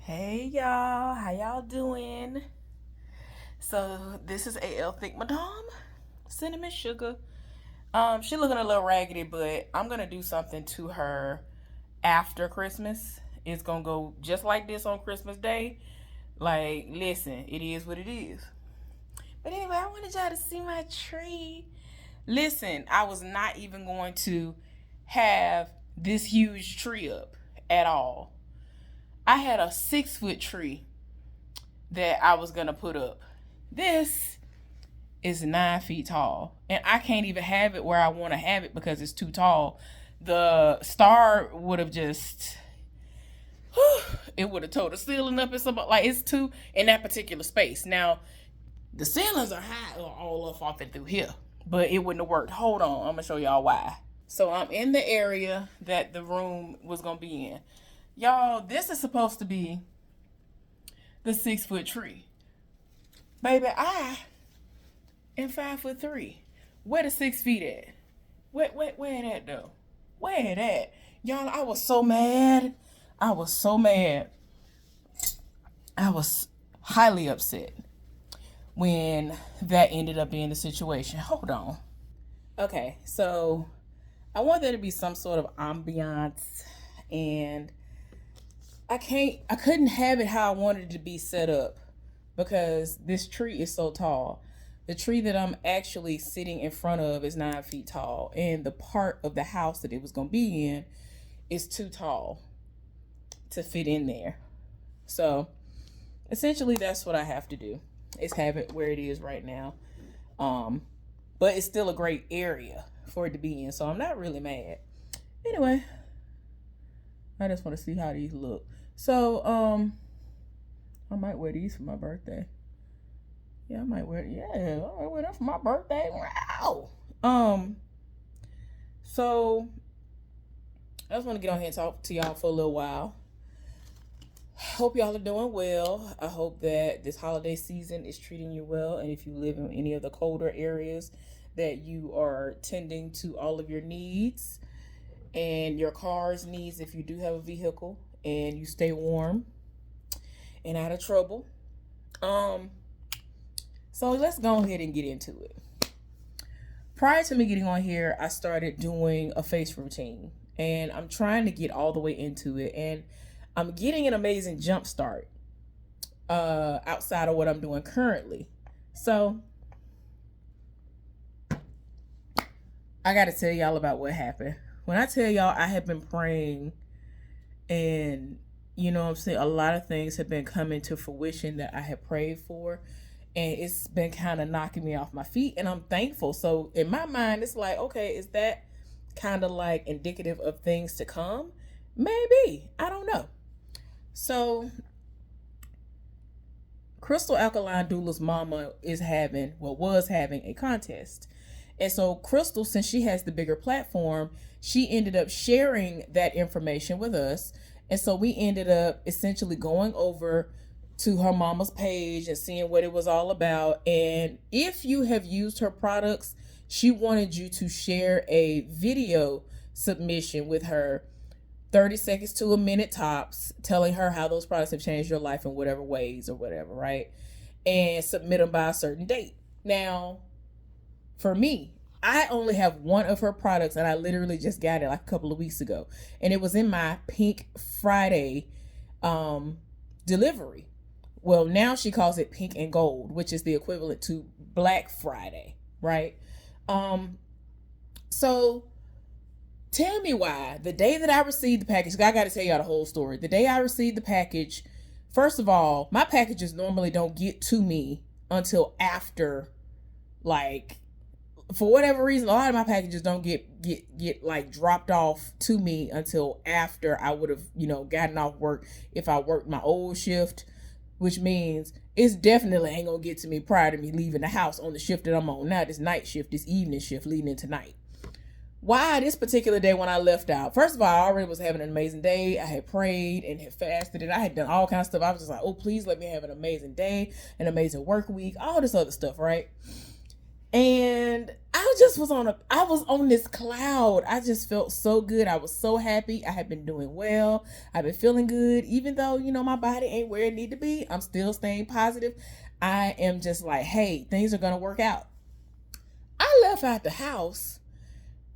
Hey y'all, how y'all doing? So this is AL Thick Madame, Cinnamon Sugar. She looking a little raggedy, but I'm gonna do something to her after Christmas. It's gonna go just like this on Christmas Day. Like, listen, it is what it is. But anyway, I wanted y'all to see my tree. Listen, I was not even going to have this huge tree up at all. I had a 6 foot tree that I was gonna put up. This is 9 feet tall, and I can't even have it where I want to have it because it's too tall. The star would have just, it would have towed the ceiling up and something. Like, it's too in that particular space. Now the ceilings are high all up off and through here, but it wouldn't have worked. Hold on, I'm gonna show y'all why. So I'm in the area that the room was gonna be in. Y'all, this is supposed to be the 6 foot tree. Baby, I am 5'3". Where the 6 feet at? Where it at though? Where it at? Y'all, I was so mad. I was so mad. I was highly upset when that ended up being the situation. Hold on. Okay, so I want there to be some sort of ambiance, and I couldn't have it how I wanted it to be set up because this tree is so tall. The tree that I'm actually sitting in front of is 9 feet tall, and the part of the house that it was going to be in is too tall to fit in there. So essentially, that's what I have to do, is have it where it is right now. But it's still a great area for it to be in, so I'm not really mad. Anyway, I just want to see how these look. So I might wear these for my birthday. Yeah, I might wear them for my birthday. Wow. So I just want to get on here and talk to y'all for a little while. Hope y'all are doing well. I hope that this holiday season is treating you well, and if you live in any of the colder areas, that you are tending to all of your needs and your car's needs if you do have a vehicle, and you stay warm and out of trouble. So let's go ahead and get into it. Prior to me getting on here, I started doing a face routine, and I'm trying to get all the way into it, and I'm getting an amazing jump start outside of what I'm doing currently. So I got to tell y'all about what happened. When I tell y'all I have been praying, and you know what I'm saying, a lot of things have been coming to fruition that I have prayed for, and it's been kind of knocking me off my feet, and I'm thankful. So in my mind, it's like, okay, is that kind of like indicative of things to come? Maybe. I don't know. So Crystal Alkaline Doula's mama was having a contest. And so Crystal, since she has the bigger platform, she ended up sharing that information with us. And so we ended up essentially going over to her mama's page and seeing what it was all about. And if you have used her products, she wanted you to share a video submission with her, 30 seconds to a minute tops, telling her how those products have changed your life in whatever ways or whatever, right? And submit them by a certain date. Now, for me, I only have one of her products, and I literally just got it like a couple of weeks ago, and it was in my Pink Friday delivery. Well, now she calls it Pink and Gold, which is the equivalent to Black Friday, right? So tell me why the day that I received the package, I got to tell y'all the whole story. The day I received the package, first of all, my packages normally don't get to me until after, like, for whatever reason, a lot of my packages don't get like dropped off to me until after I would have, gotten off work if I worked my old shift, which means it's definitely ain't gonna get to me prior to me leaving the house on the shift that I'm on now, this night shift, this evening shift leading into night. Why this particular day when I left out? First of all, I already was having an amazing day. I had prayed and had fasted, and I had done all kinds of stuff. I was just like, oh, please let me have an amazing day, an amazing work week, all this other stuff, right? And I was on this cloud. I just felt so good. I was so happy. I have been doing well. I've been feeling good. Even though, my body ain't where it need to be, I'm still staying positive. I am just like, hey, things are gonna work out. I left out the house.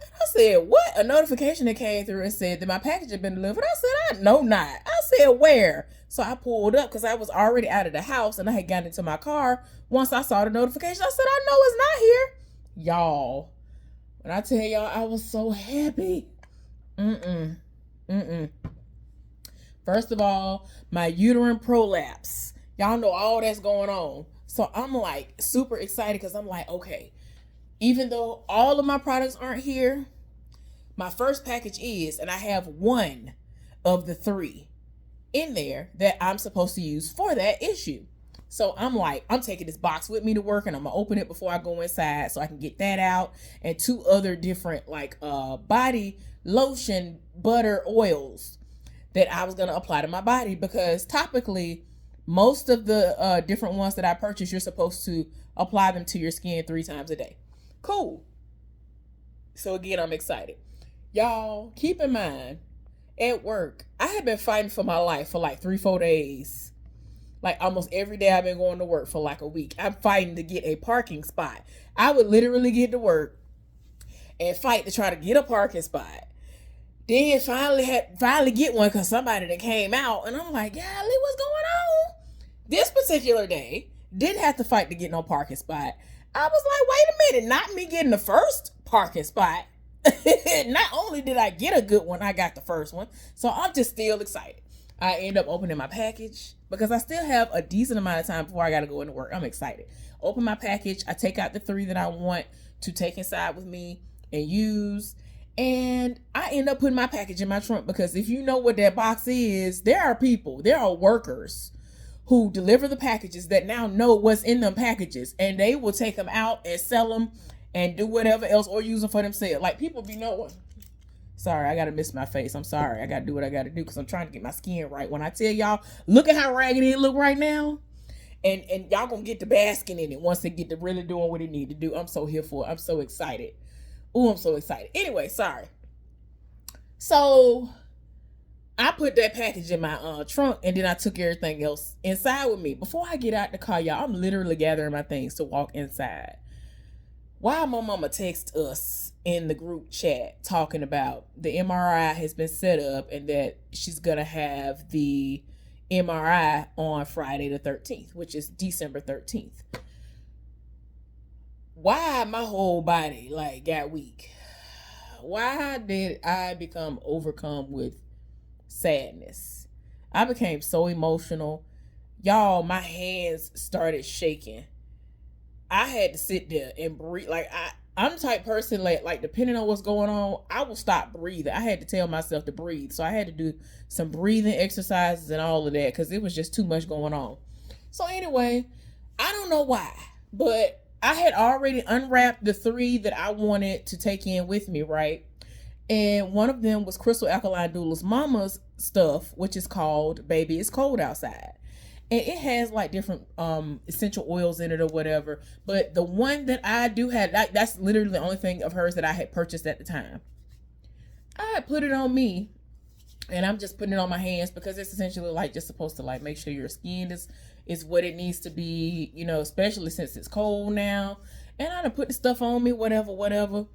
I said, what? A notification that came through and said that my package had been delivered. I said, I know not. I said, where? So I pulled up because I was already out of the house and I had gotten into my car. Once I saw the notification, I said, I know it's not here. Y'all, when I tell y'all, I was so happy. First of all, my uterine prolapse. Y'all know all that's going on. So I'm like super excited because I'm like, okay, even though all of my products aren't here, my first package is, and I have one of the 3 in there that I'm supposed to use for that issue. So I'm like, I'm taking this box with me to work and I'm gonna open it before I go inside so I can get that out, and 2 other different like body lotion butter oils that I was gonna apply to my body, because topically most of the different ones that I purchased, you're supposed to apply them to your skin 3 times a day. Cool. So again, I'm excited. Y'all, keep in mind, at work, I have been fighting for my life for like 3-4 days. Like almost every day I've been going to work for like a week. I'm fighting to get a parking spot. I would literally get to work and fight to try to get a parking spot. Then finally get one because somebody that came out, and I'm like, golly, what's going on? This particular day, didn't have to fight to get no parking spot. I was like, wait a minute, not me getting the first parking spot. Not only did I get a good one, I got the first one. So I'm just still excited. I end up opening my package because I still have a decent amount of time before I got to go into work. I'm excited. Open my package. I take out the 3 that I want to take inside with me and use. And I end up putting my package in my trunk because if you know what that box is, there are workers who deliver the packages that now know what's in them packages, and they will take them out and sell them and do whatever else or use them for themselves. Like, people be knowing. Sorry, I gotta miss my face. I'm sorry. I gotta do what I gotta do because I'm trying to get my skin right. When I tell y'all, look at how raggedy it look right now. And y'all gonna get the basking in it once they get to really doing what it need to do. I'm so here for it. I'm so excited. Oh, I'm so excited. Anyway, sorry. So I put that package in my trunk, and then I took everything else inside with me. Before I get out the car, y'all, I'm literally gathering my things to walk inside. Why my mama text us in the group chat talking about the MRI has been set up and that she's going to have the MRI on Friday the 13th, which is December 13th. Why my whole body like got weak? Why did I become overcome with sadness? I became so emotional. Y'all, my hands started shaking. I had to sit there and breathe. Like I'm the type person like depending on what's going on, I will stop breathing. I had to tell myself to breathe. So I had to do some breathing exercises and all of that because it was just too much going on. So anyway, I don't know why, but I had already unwrapped the 3 that I wanted to take in with me, right? And one of them was Crystal Alkaline Doula's mama's stuff, which is called Baby It's Cold Outside. And it has like different essential oils in it or whatever. But the one that I do have, that's literally the only thing of hers that I had purchased at the time. I had put it on me, and I'm just putting it on my hands because it's essentially like just supposed to like make sure your skin is what it needs to be, especially since it's cold now. And I done put the stuff on me, whatever.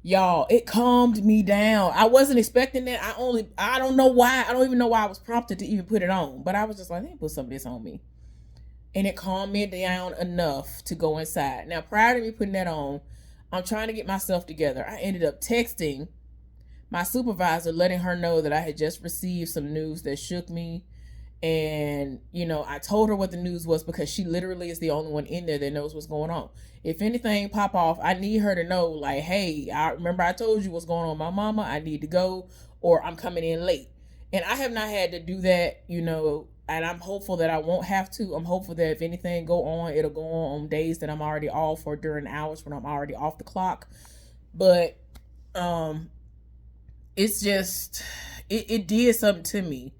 Y'all, it calmed me down. I wasn't expecting that. I don't know why. I don't even know why I was prompted to even put it on. But I was just like, let me put some of this on me. And it calmed me down enough to go inside. Now, prior to me putting that on, I'm trying to get myself together. I ended up texting my supervisor, letting her know that I had just received some news that shook me. And, I told her what the news was because she literally is the only one in there that knows what's going on. If anything pop off, I need her to know, like, hey, I remember I told you what's going on with my mama. I need to go, or I'm coming in late. And I have not had to do that, and I'm hopeful that I won't have to. I'm hopeful that if anything go on, it'll go on days that I'm already off or during hours when I'm already off the clock. But it's just, it did something to me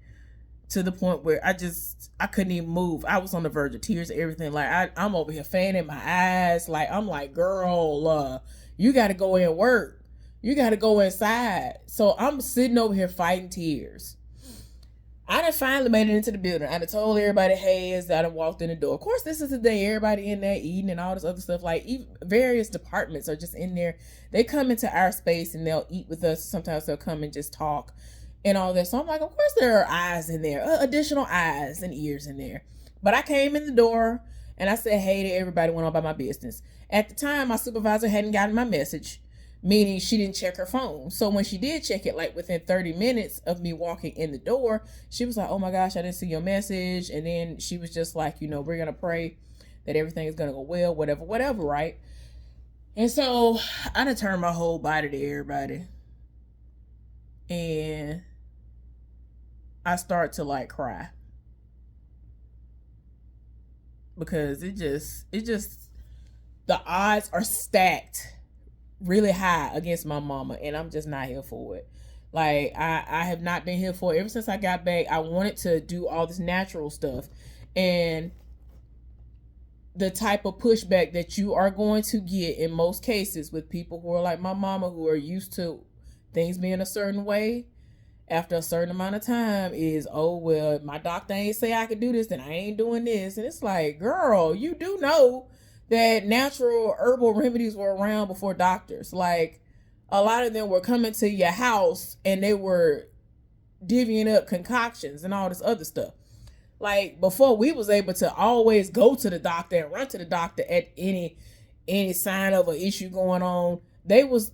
to the point where I couldn't even move. I was on the verge of tears and everything. Like I'm over here fanning my eyes. Like I'm like, girl, you got to go in and work. You got to go inside. So I'm sitting over here fighting tears. I done finally made it into the building. I done told everybody, hey, as I done walked in the door. Of course, this is the day everybody in there eating and all this other stuff. Like, even various departments are just in there. They come into our space and they'll eat with us. Sometimes they'll come and just talk and all that. So I'm like, of course there are eyes in there, additional eyes and ears in there. But I came in the door and I said, hey to everybody, went on about my business. At the time, my supervisor hadn't gotten my message, meaning she didn't check her phone. So when she did check it, like within 30 minutes of me walking in the door, she was like, oh my gosh, I didn't see your message. And then she was just like, we're going to pray that everything is going to go well, whatever, right? And so I done turned my whole body to everybody. And I start to like cry. Because it just, the odds are stacked really high against my mama, and I'm just not here for it. Like I have not been here for it ever since I got back. I wanted to do all this natural stuff, and the type of pushback that you are going to get in most cases with people who are like my mama, who are used to things being a certain way after a certain amount of time, is, oh well, my doctor ain't say I could do this, then I ain't doing this. And it's like, girl, you do know that natural herbal remedies were around before doctors. Like, a lot of them were coming to your house and they were divvying up concoctions and all this other stuff. Like, before we was able to always go to the doctor and run to the doctor at any sign of an issue going on, they was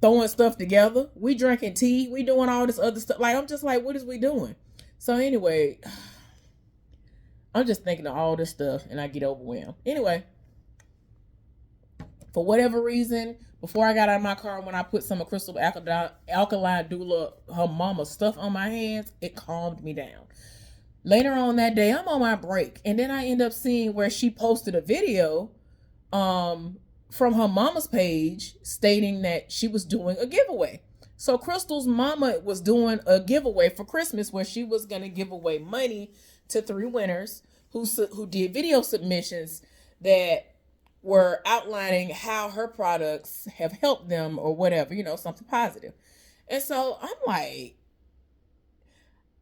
throwing stuff together. We drinking tea. We doing all this other stuff. Like, I'm just like, what is we doing? So anyway, I'm just thinking of all this stuff and I get overwhelmed. Anyway, for whatever reason, before I got out of my car, when I put some of Crystal Alkaline Doula, her mama's stuff on my hands, it calmed me down. Later on that day, I'm on my break, and then I end up seeing where she posted a video from her mama's page stating that she was doing a giveaway. So Crystal's mama was doing a giveaway for Christmas where she was going to give away money to 3 winners who did video submissions that were outlining how her products have helped them or whatever, something positive. And so I'm like,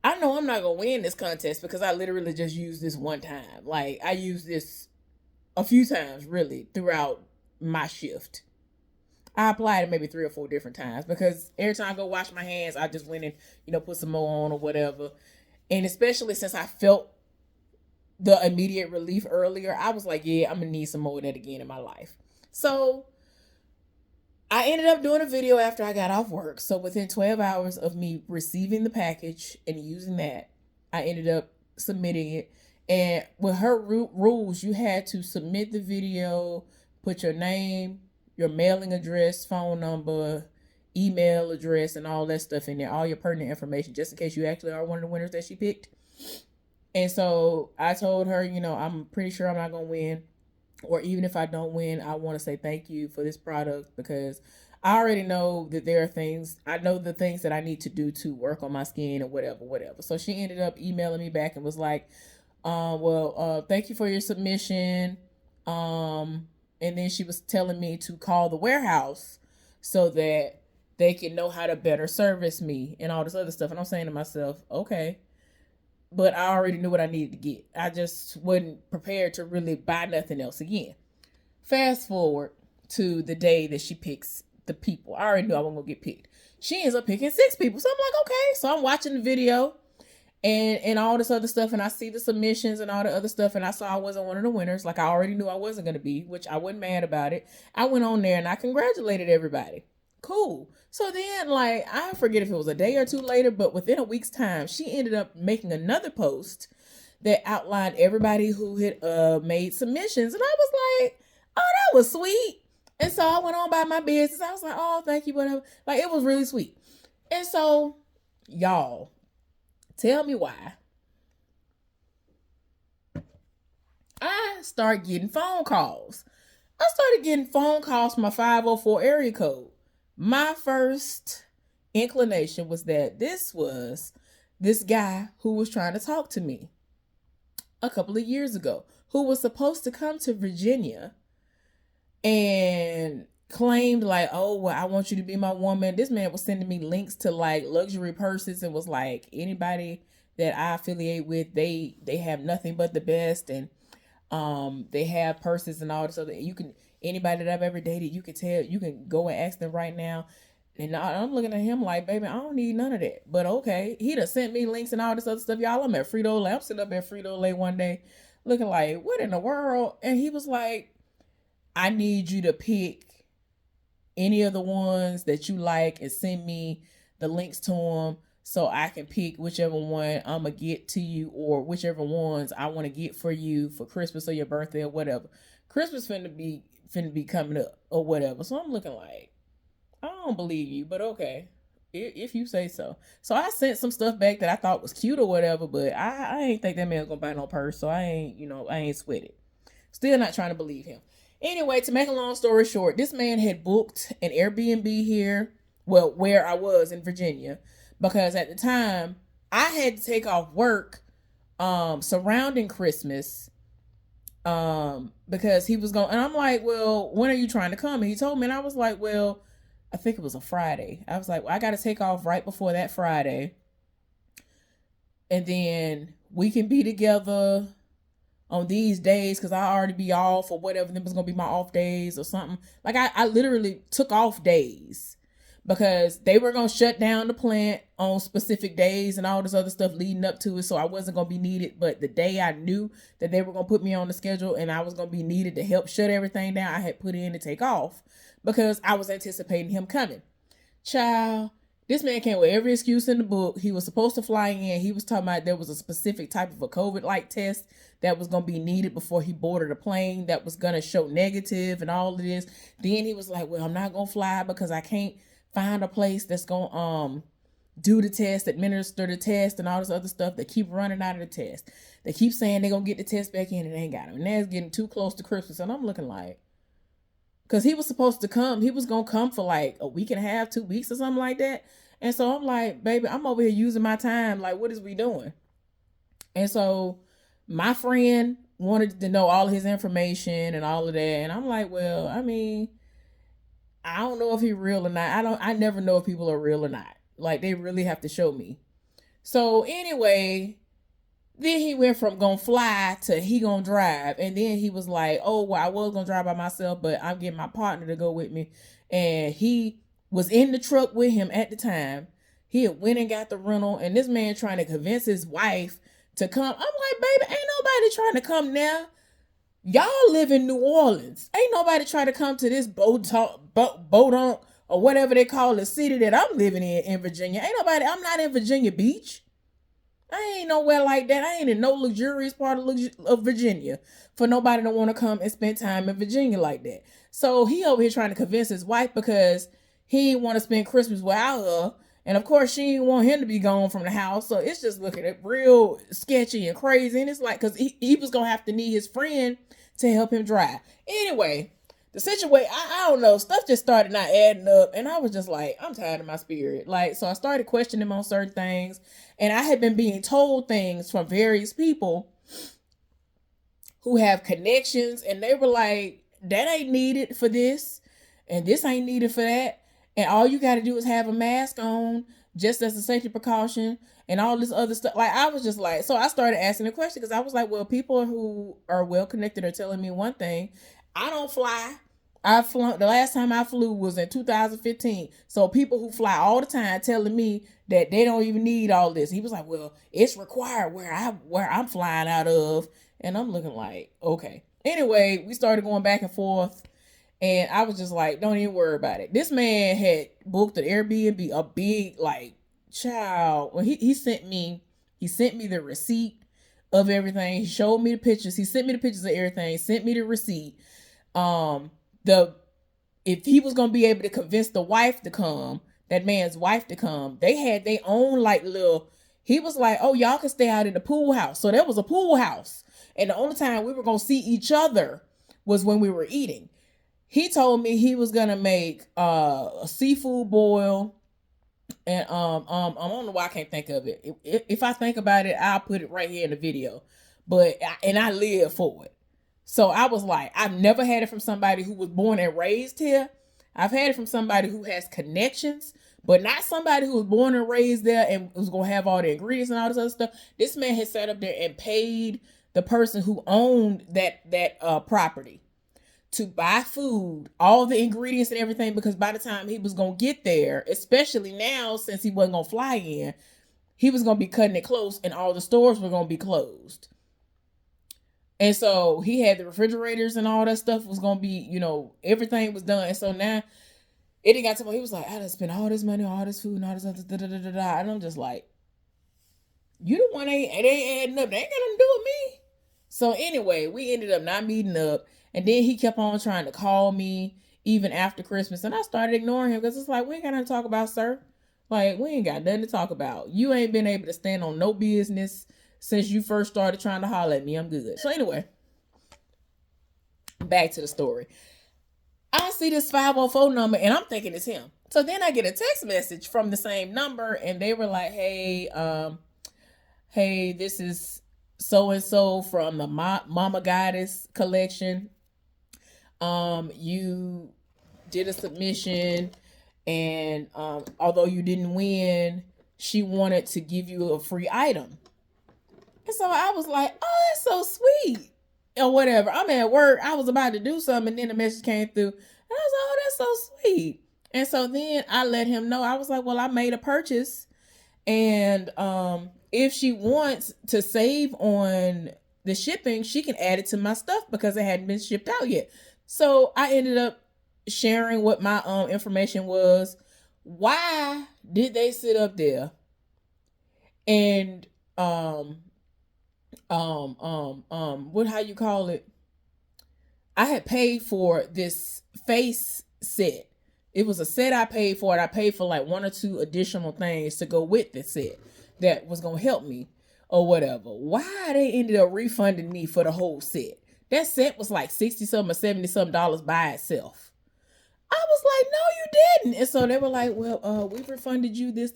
I know I'm not going to win this contest because I literally just used this one time. Like, I used this a few times really throughout my shift. I applied it maybe 3 or 4 different times because every time I go wash my hands, I just went and, put some more on or whatever. And especially since I felt the immediate relief earlier, I was like, yeah, I'm gonna need some more of that again in my life. So I ended up doing a video after I got off work. So within 12 hours of me receiving the package and using that, I ended up submitting it. And with her rules, you had to submit the video, put your name, your mailing address, phone number, email address, and all that stuff in there, all your pertinent information, just in case you actually are one of the winners that she picked. And so I told her, I'm pretty sure I'm not going to win. Or even if I don't win, I want to say thank you for this product because I already know that there are things, I know the things that I need to do to work on my skin or whatever. So she ended up emailing me back and was like, thank you for your submission. And then she was telling me to call the warehouse so that they can know how to better service me and all this other stuff. And I'm saying to myself, okay. But I already knew what I needed to get. I just wasn't prepared to really buy nothing else again. Fast forward to the day that she picks the people. I already knew I wasn't going to get picked. She ends up picking 6 people. So I'm like, okay. So I'm watching the video and all this other stuff. And I see the submissions and all the other stuff. And I saw I wasn't one of the winners. Like I already knew I wasn't going to be, which I wasn't mad about it. I went on there and I congratulated everybody. Cool. So then, like, I forget if it was a day or 2 later, but within a week's time, she ended up making another post that outlined everybody who had made submissions. And I was like, oh, that was sweet. And so I went on by my business. I was like, oh, thank you, whatever. Like, it was really sweet. And so, y'all, tell me why I started getting phone calls. I started getting phone calls from my 504 area code. My first inclination was that this was this guy who was trying to talk to me a couple of years ago, who was supposed to come to Virginia and claimed like, oh, well, I want you to be my woman. This man was sending me links to like luxury purses and was like, anybody that I affiliate with, they have nothing but the best, and they have purses and all this other. You can, anybody that I've ever dated, you can tell, you can go and ask them right now. And I'm looking at him like, baby, I don't need none of that. But okay, he done sent me links and all this other stuff. Y'all, I'm at Frito-Lay. I'm sitting up at Frito-Lay one day looking like, what in the world? And he was like, I need you to pick any of the ones that you like and send me the links to them so I can pick whichever one I'm going to get to you, or whichever ones I want to get for you for Christmas or your birthday or whatever. Christmas finna be coming up or whatever. So I'm looking like, I don't believe you, but okay, if you say so. So I sent some stuff back that I thought was cute or whatever, but I ain't think that man was gonna buy no purse, so I ain't sweat it. Still not trying to believe him. Anyway, to make a long story short, this man had booked an Airbnb here, well, where I was in Virginia, because at the time I had to take off work surrounding Christmas, because he was going, and I'm like, well, when are you trying to come? And he told me, and I was like, well, I think it was a Friday. I was like, well, I got to take off right before that Friday. And then we can be together on these days, because I already be off or whatever. Them was going to be my off days or something. Like I literally took off days because they were going to shut down the plant on specific days and all this other stuff leading up to it. So I wasn't going to be needed. But the day I knew that they were going to put me on the schedule and I was going to be needed to help shut everything down, I had put in to take off, because I was anticipating him coming. Child, this man came with every excuse in the book. He was supposed to fly in. He was talking about there was a specific type of a COVID-like test that was going to be needed before he boarded a plane that was going to show negative and all of this. Then he was like, well, I'm not going to fly because I can't find a place that's going to do the test, administer the test, and all this other stuff. They keep running out of the test. They keep saying they're going to get the test back in and they ain't got them. And that's getting too close to Christmas. And I'm looking like, because he was supposed to come. He was going to come for like a week and a half, 2 weeks or something like that. And so I'm like, baby, I'm over here using my time. Like, what is we doing? And so my friend wanted to know all his information and all of that. And I'm like, well, I mean, I don't know if he's real or not. I never know if people are real or not. Like, they really have to show me. So anyway, then he went from gonna fly to he gonna drive. And then he was like, oh, well, I was gonna drive by myself, but I'm getting my partner to go with me. And he was in the truck with him at the time. He had went and got the rental, and this man trying to convince his wife to come. I'm like, baby, ain't nobody trying to come now. Y'all live in New Orleans. Ain't nobody trying to come to this Bodunk or whatever they call the city that I'm living in Virginia. Ain't nobody, I'm not in Virginia Beach. I ain't nowhere like that. I ain't in no luxurious part of Virginia for nobody to want to come and spend time in Virginia like that. So he over here trying to convince his wife because he didn't want to spend Christmas without her. And of course, she didn't want him to be gone from the house. So it's just looking at real sketchy and crazy. And it's like, because he was going to have to need his friend to help him drive. Anyway, the situation, I don't know, stuff just started not adding up. And I was just like, I'm tired of my spirit. Like, so I started questioning him on certain things. And I had been being told things from various people who have connections. And they were like, that ain't needed for this. And this ain't needed for that. And all you got to do is have a mask on just as a safety precaution and all this other stuff. Like, I was just like, so I started asking the question because I was like, well, people who are well connected are telling me one thing. I don't fly. The last time I flew was in 2015. So people who fly all the time telling me that they don't even need all this. He was like, well, it's required where I'm flying out of. And I'm looking like, okay. Anyway, we started going back and forth. And I was just like, don't even worry about it. This man had booked an Airbnb, a big, like, child. When he sent me the receipt of everything. He showed me the pictures. He sent me the pictures of everything. Sent me the receipt. If he was gonna be able to convince the wife to come, that man's wife to come, they had their own like little. He was like, oh, y'all can stay out in the pool house. So there was a pool house, and the only time we were gonna see each other was when we were eating. He told me he was gonna make a seafood boil And I don't know why I can't think of it. If I think about it, I'll put it right here in the video. But I live for it. So I was like, I've never had it from somebody who was born and raised here. I've had it from somebody who has connections, but not somebody who was born and raised there and was gonna have all the ingredients and all this other stuff. This man has sat up there and paid the person who owned that property to buy food, all the ingredients and everything, because by the time he was gonna get there, especially now since he wasn't gonna fly in, he was gonna be cutting it close and all the stores were gonna be closed. And so he had the refrigerators and all that stuff was gonna be, everything was done. And so now it didn't got to he was like, I done spent all this money, all this food, and all this other da. And I'm just like, you the one it ain't adding up. They ain't got nothing to do with me. So anyway, we ended up not meeting up. And then he kept on trying to call me even after Christmas. And I started ignoring him because it's like, we ain't got nothing to talk about, sir. Like, we ain't got nothing to talk about. You ain't been able to stand on no business since you first started trying to holler at me. I'm good. So anyway, back to the story. I see this 504 number and I'm thinking it's him. So then I get a text message from the same number and they were like, hey, this is so-and-so from the Mama Goddess collection. You did a submission and although you didn't win, she wanted to give you a free item. And so I was like, oh, that's so sweet. Or whatever. I'm at work. I was about to do something and then the message came through. And I was like, oh, that's so sweet. And so then I let him know. I was like, well, I made a purchase. And if she wants to save on the shipping, she can add it to my stuff because it hadn't been shipped out yet. So I ended up sharing what my information was. Why did they sit up there and what, how you call it? I had paid for this face set. It was a set I paid for, and I paid for like 1 or 2 additional things to go with the set that was gonna help me or whatever. Why they ended up refunding me for the whole set? That set was like 60 something or 70 something dollars by itself. I was like, no, you didn't. And so they were like, well, we refunded you this.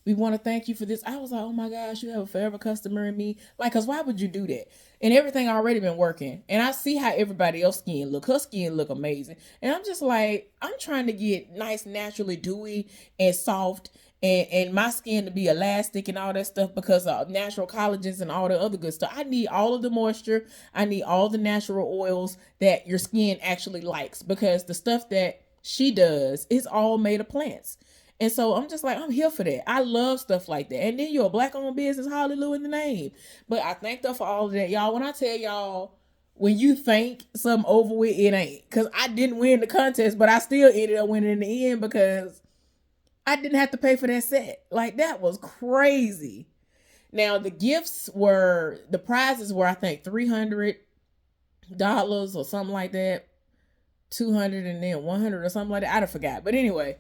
We want to thank you for this. I was like, oh my gosh, you have a forever customer in me. Like, cause why would you do that? And everything already been working. And I see how everybody else skin look. Her skin look amazing. And I'm just like, I'm trying to get nice, naturally dewy and soft and my skin to be elastic and all that stuff because of natural collagens and all the other good stuff. I need all of the moisture. I need all the natural oils that your skin actually likes because the stuff that she does is all made of plants. And so I'm just like, I'm here for that. I love stuff like that. And then you're a black-owned business, hallelujah in the name. But I thank her for all of that. Y'all, when I tell y'all, when you think something over with, it ain't. Because I didn't win the contest, but I still ended up winning in the end because I didn't have to pay for that set. Like, that was crazy. Now, the prizes were, I think, $300 or something like that. 200 and then 100 or something like that. I forgot. But anyway,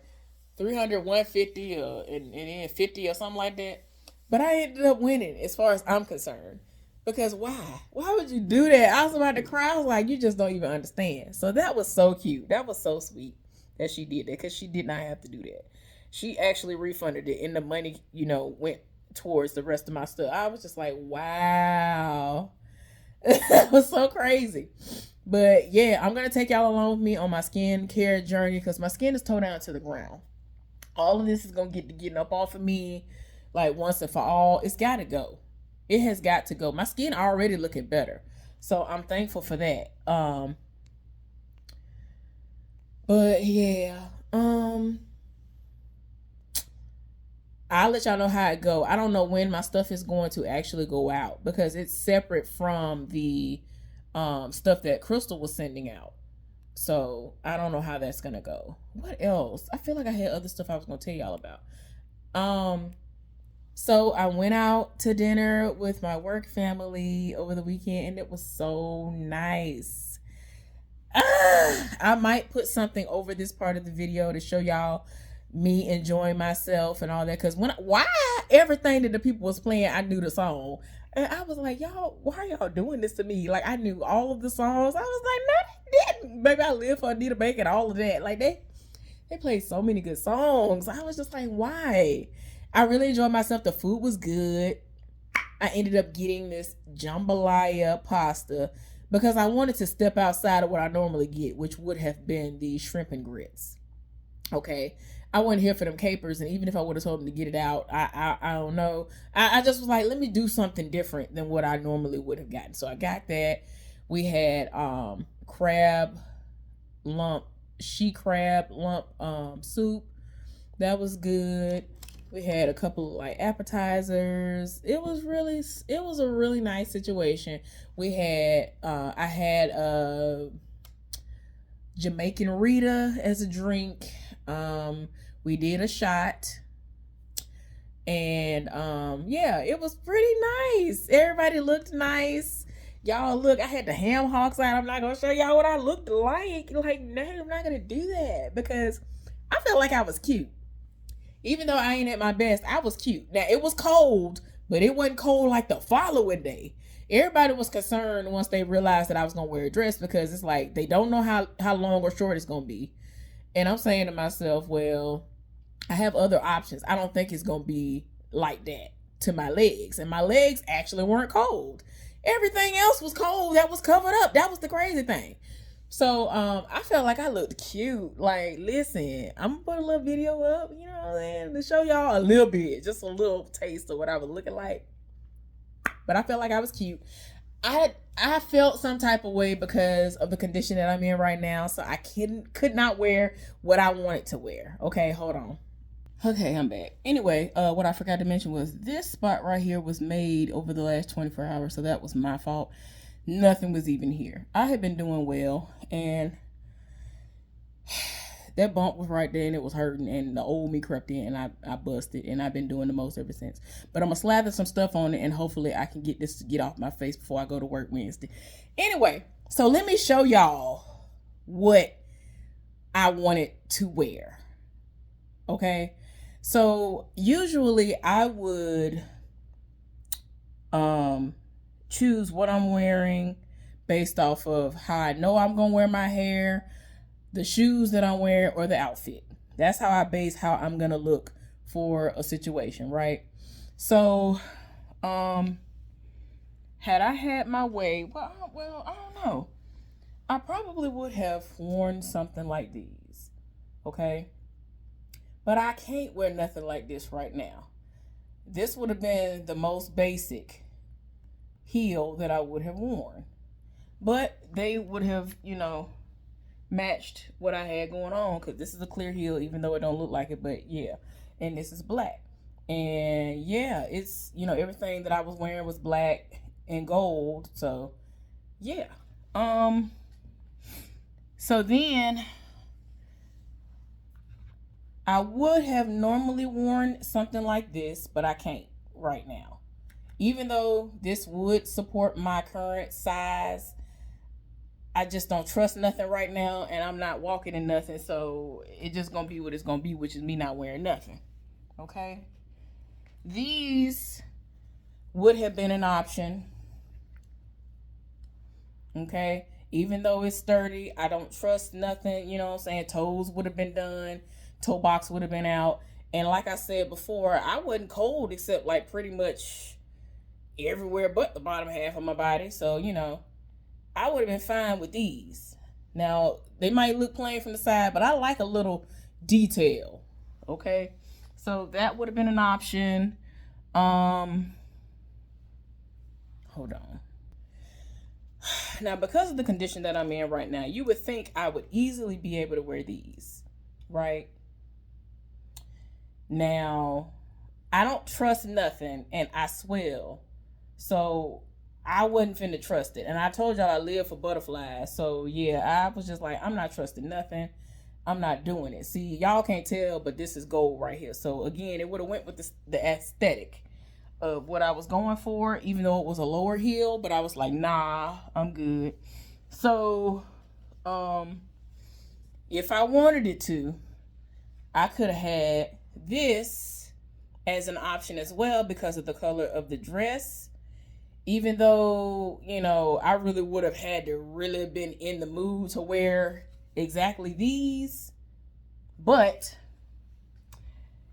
300, 150, and then 50 or something like that. But I ended up winning as far as I'm concerned. Because why? Why would you do that? I was about to cry. I was like, you just don't even understand. So that was so cute. That was so sweet that she did that because she did not have to do that. She actually refunded it and the money, went towards the rest of my stuff. I was just like, wow. That was so crazy. But yeah, I'm going to take y'all along with me on my skincare journey because my skin is towed down to the ground. All of this is going to get getting up off of me like once and for all. It's got to go. It has got to go. My skin already looking better. So I'm thankful for that. But yeah, I'll let y'all know how it go. I don't know when my stuff is going to actually go out because it's separate from the stuff that Crystal was sending out. So I don't know how that's gonna go. What else? I feel like I had other stuff I was gonna tell y'all about. So I went out to dinner with my work family over the weekend and it was so nice. I might put something over this part of the video to show y'all me enjoying myself and all that. Cause why everything that the people was playing, I knew the song. And I was like, y'all, why are y'all doing this to me? Like, I knew all of the songs. I was like, no, they didn't. Baby, I live for Anita Baker and all of that. Like, they They played so many good songs. I was just like, why? I really enjoyed myself. The food was good. I ended up getting this jambalaya pasta because I wanted to step outside of what I normally get, which would have been the shrimp and grits. Okay. I wasn't here for them capers, and even if I would have told them to get it out, I don't know. I just was like, let me do something different than what I normally would have gotten. So I got that. We had crab lump, she crab lump soup. That was good. We had a couple of like appetizers. It was a really nice situation. We had I had a Jamaican Rita as a drink. We did a shot. And yeah, it was pretty nice. Everybody looked nice. Y'all look, I had the ham hocks out. I'm not gonna show y'all what I looked like. Like, no, I'm not gonna do that because I felt like I was cute. Even though I ain't at my best, I was cute. Now it was cold, but it wasn't cold like the following day. Everybody was concerned once they realized that I was gonna wear a dress because it's like they don't know how long or short it's gonna be. And I'm saying to myself, well, I have other options. I don't think it's gonna be like that to my legs. And my legs actually weren't cold. Everything else was cold that was covered up. That was the crazy thing. So I felt like I looked cute. Like, listen, I'm gonna put a little video up, you know what I'm saying, to show y'all a little bit, just a little taste of what I was looking like. But I felt like I was cute. I felt some type of way because of the condition that I'm in right now, so I could not wear what I wanted to wear. Okay, hold on. Okay, I'm back. Anyway, what I forgot to mention was this spot right here was made over the last 24 hours, so that was my fault. Nothing was even here. I had been doing well, and that bump was right there, and it was hurting, and the old me crept in, and I busted, and I've been doing the most ever since. But I'm going to slather some stuff on it, and hopefully I can get this to get off my face before I go to work Wednesday. Anyway, so let me show y'all what I wanted to wear. Okay? So usually I would choose what I'm wearing based off of how I know I'm gonna wear my hair, the shoes that I'm wearing, or the outfit. That's how I base how I'm gonna look for a situation, right? So had I had my way, well, I don't know, I probably would have worn something like these. Okay, but I can't wear nothing like this right now. This would have been the most basic heel that I would have worn. But they would have, matched what I had going on, because this is a clear heel, even though it don't look like it, but yeah. And this is black. And yeah, it's, everything that I was wearing was black and gold. So yeah. So then I would have normally worn something like this, but I can't right now. Even though this would support my current size, I just don't trust nothing right now, and I'm not walking in nothing, so it's just gonna be what it's gonna be, which is me not wearing nothing. Okay? These would have been an option. Okay? Even though it's sturdy, I don't trust nothing, you know what I'm saying? Toes would have been done. Toe box would have been out. And like I said before, I wasn't cold except like pretty much everywhere but the bottom half of my body. So, I would have been fine with these. Now, they might look plain from the side, but I like a little detail. Okay? So that would have been an option. Hold on. Now, because of the condition that I'm in right now, you would think I would easily be able to wear these, right? Now, I don't trust nothing, and I swell. So I wasn't finna trust it. And I told y'all I live for butterflies. So yeah, I was just like, I'm not trusting nothing. I'm not doing it. See, y'all can't tell, but this is gold right here. So again, it would have went with the aesthetic of what I was going for, even though it was a lower heel. But I was like, nah, I'm good. So if I wanted it to, I could have had this as an option as well because of the color of the dress. Even though, I really would have had to really been in the mood to wear exactly these. But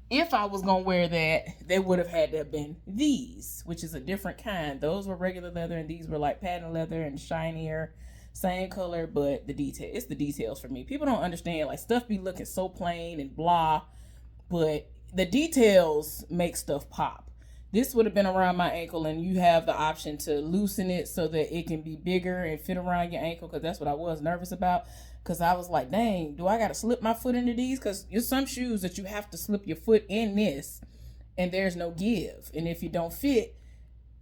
if I was gonna wear that, they would have had to have been these, which is a different kind. Those were regular leather, and these were like patent leather and shinier, same color, but it's the details for me. People don't understand, like, stuff be looking so plain and blah, but the details make stuff pop. This would have been around my ankle, and you have the option to loosen it so that it can be bigger and fit around your ankle, because that's what I was nervous about. Because I was like, dang, do I got to slip my foot into these? Because there's some shoes that you have to slip your foot in this, and there's no give. And if you don't fit,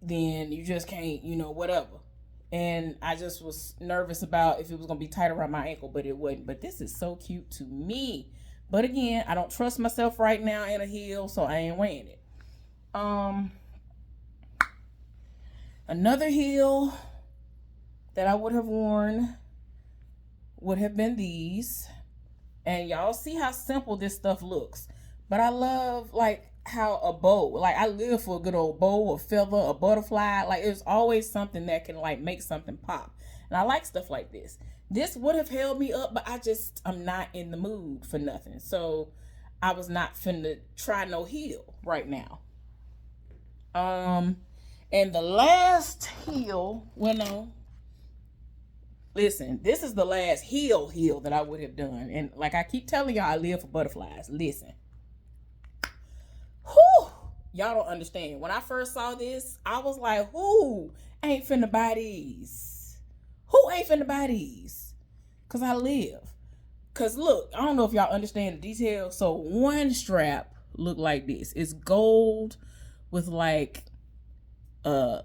then you just can't, whatever. And I just was nervous about if it was going to be tight around my ankle, but it wasn't. But this is so cute to me. But again, I don't trust myself right now in a heel, so I ain't wearing it. Another heel that I would have worn would have been these. And y'all see how simple this stuff looks. But I love, like, how a bow, like, I live for a good old bow, a feather, a butterfly. Like, there's always something that can, like, make something pop. And I like stuff like this. This would have held me up, but I'm not in the mood for nothing. So I was not finna try no heel right now. And the last heel, listen, this is the last heel that I would have done. And like I keep telling y'all, I live for butterflies. Listen. Whew, y'all don't understand. When I first saw this, I was like, who ain't finna buy these? Who ain't finna buy these? Because I live. Because look, I don't know if y'all understand the details. So one strap looked like this. It's gold with like a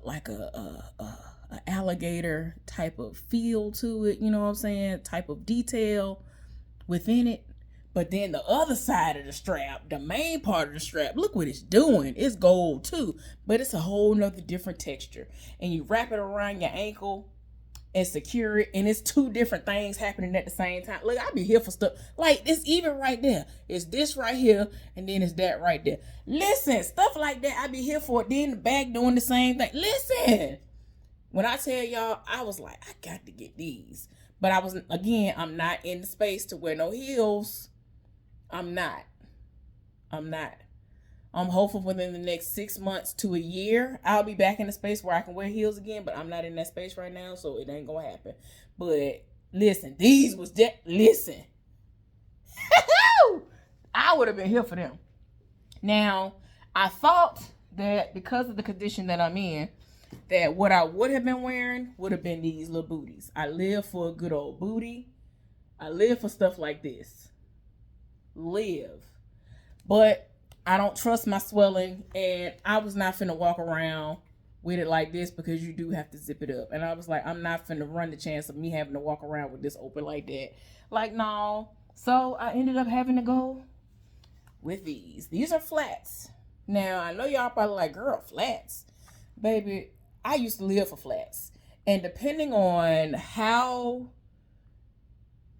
alligator type of feel to it, you know what I'm saying? Type of detail within it. But then the other side of the strap, the main part of the strap, look what it's doing. It's gold too, but it's a whole nother different texture. And you wrap it around your ankle and secure it, and it's two different things happening at the same time. Look, I be here for stuff like this. Even right there, it's this right here, and then it's that right there. Listen, stuff like that, I be here for it. Then the back doing the same thing. Listen, when I tell y'all, I was like, I got to get these, but I'm not in the space to wear no heels. I'm not. I'm hopeful within the next 6 months to a year, I'll be back in the space where I can wear heels again, but I'm not in that space right now, so it ain't gonna happen. But listen, these was listen. I would have been here for them. Now, I thought that because of the condition that I'm in, that what I would have been wearing would have been these little booties. I live for a good old booty. I live for stuff like this. But I don't trust my swelling, and I was not finna walk around with it like this, because you do have to zip it up. And I was like, I'm not finna run the chance of me having to walk around with this open like that. Like, no. So I ended up having to go with these. These are flats. Now, I know y'all probably like, girl, flats. Baby, I used to live for flats. And depending on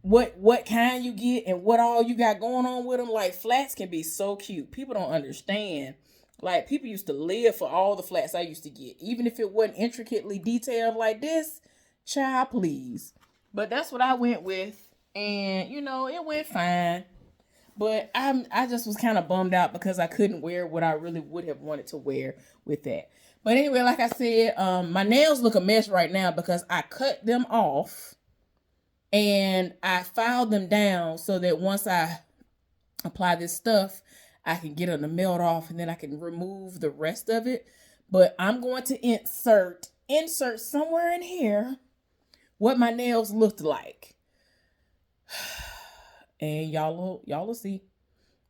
what kind you get and what all you got going on with them, like, flats can be so cute. People don't understand. Like, people used to live for all the flats I used to get, even if it wasn't intricately detailed like this. Child, please. But that's what I went with, and it went fine. But I just was kind of bummed out because I couldn't wear what I really would have wanted to wear with that. But anyway, like I said, my nails look a mess right now because I cut them off. And I filed them down so that once I apply this stuff, I can get them to melt off, and then I can remove the rest of it. But I'm going to insert somewhere in here what my nails looked like. And y'all will see.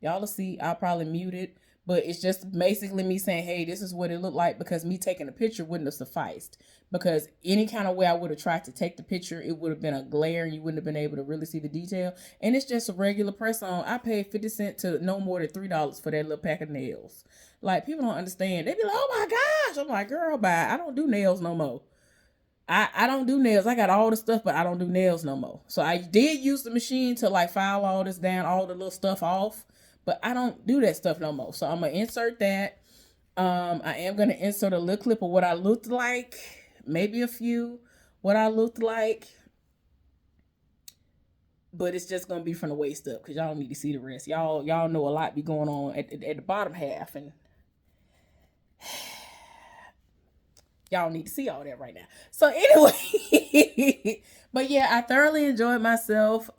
Y'all will see. I'll probably mute it. But it's just basically me saying, hey, this is what it looked like, because me taking a picture wouldn't have sufficed. Because any kind of way I would have tried to take the picture, it would have been a glare and you wouldn't have been able to really see the detail. And it's just a regular press on. I paid 50 cents to no more than $3 for that little pack of nails. Like, people don't understand. They be like, oh my gosh. I'm like, girl, bye. I don't do nails no more. I don't do nails. I got all the stuff, but I don't do nails no more. So I did use the machine to like file all this down, all the little stuff off. But I don't do that stuff no more. So I'm going to insert that. I am going to insert a little clip of what I looked like. Maybe a few. What I looked like. but it's just gonna be from the waist up because y'all don't need to see the rest. Y'all know a lot be going on at the bottom half, and y'all need to see all that right now. So anyway, but yeah, I thoroughly enjoyed myself.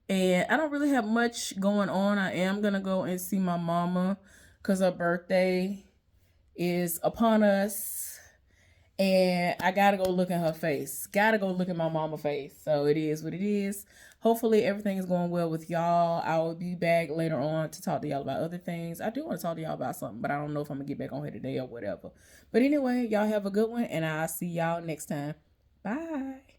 And I don't really have much going on. I am gonna go and see my mama because her birthday is upon us. And I gotta go look at her face. Gotta go look at my mama face. So it is what it is. Hopefully everything is going well with y'all. I will be back later on to talk to y'all about other things. I do want to talk to y'all about something, but I don't know if I'm gonna get back on here today or whatever. But anyway, y'all have a good one, and I'll see y'all next time. Bye.